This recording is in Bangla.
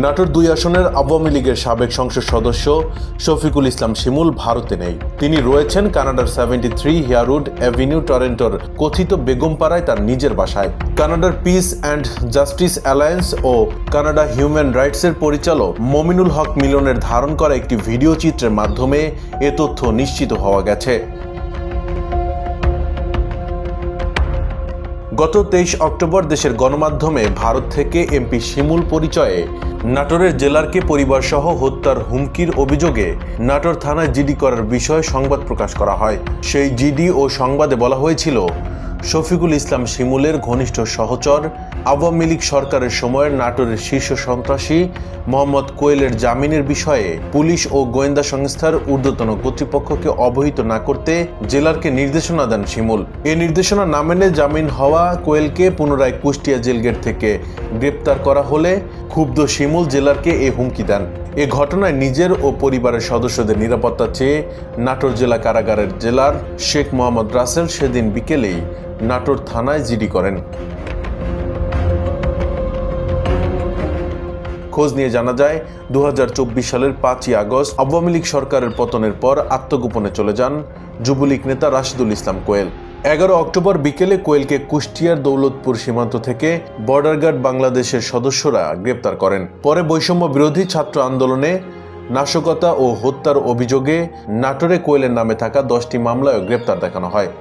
নাটোর ২ আসনের আওয়ামী লীগের সাবেক সংসদ সদস্য শফিকুল ইসলাম শিমুল ভারতে নেই। তিনি রয়েছেন কানাডার 73 হেয়ারউড অ্যাভিনিউ টরন্টোর কথিত বেগমপাড়ায় তার নিজের বাসায়। কানাডার পিস অ্যান্ড জাস্টিস অ্যালায়েন্স ও কানাডা হিউম্যান রাইটসের পরিচালক মমিনুল হক মিলনের ধারণ করা একটি ভিডিও চিত্রের মাধ্যমে এ তথ্য নিশ্চিত হওয়া গেছে। গত 23 অক্টোবর দেশের গণমাধ্যমে ভারত থেকে এমপি শিমুল পরিচয়ে নাটোরের জেলারকে পরিবারসহ হত্যার হুমকির অভিযোগে নাটোর থানায় জিডি করার বিষয়ে সংবাদ প্রকাশ করা হয়। সেই জিডি ও সংবাদে বলা হয়েছিল, শফিকুল ইসলাম শিমুলের ঘনিষ্ঠ সহচর আওয়ামী লীগ সরকারের সময়ের নাটোরের শীর্ষ সন্ত্রাসী মোহাম্মদ কোয়েলের জামিনের বিষয়ে পুলিশ ও গোয়েন্দা সংস্থার ঊর্ধ্বতন কর্তৃপক্ষকে অবহিত না করতে জেলারকে নির্দেশনা দেন শিমুল। এ নির্দেশনা না মেনে জামিন হওয়া কোয়েলকে পুনরায় কুষ্টিয়া জেলগেট থেকে গ্রেপ্তার করা হলে ক্ষুব্ধ শিমুল জেলারকে এ হুমকি দেন। এ ঘটনায় নিজের ও পরিবারের সদস্যদের নিরাপত্তা চেয়ে নাটোর জেলা কারাগারের জেলার শেখ মোহাম্মদ রাসেল সেদিন বিকেলেই নাটোর থানায় জিডি করেন। খোঁজ নিয়ে জানা যায় 2024 সালের 5ই আগস্ট আওয়ামী লীগ সরকারের পতনের পর আত্মগোপনে চলে যান যুবলীগ নেতা রাশিদুল ইসলাম কোয়েল। 11 অক্টোবর বিকেলে কোয়েলকে কুষ্টিয়ার দৌলতপুর সীমান্ত থেকে বর্ডার গার্ড বাংলাদেশের সদস্যরা গ্রেপ্তার করেন। পরে বৈষম্য বিরোধী ছাত্র আন্দোলনে নাশকতা ও হত্যার অভিযোগে নাটোরে কোয়েলের নামে থাকা 10টি মামলায় গ্রেপ্তার দেখানো হয়।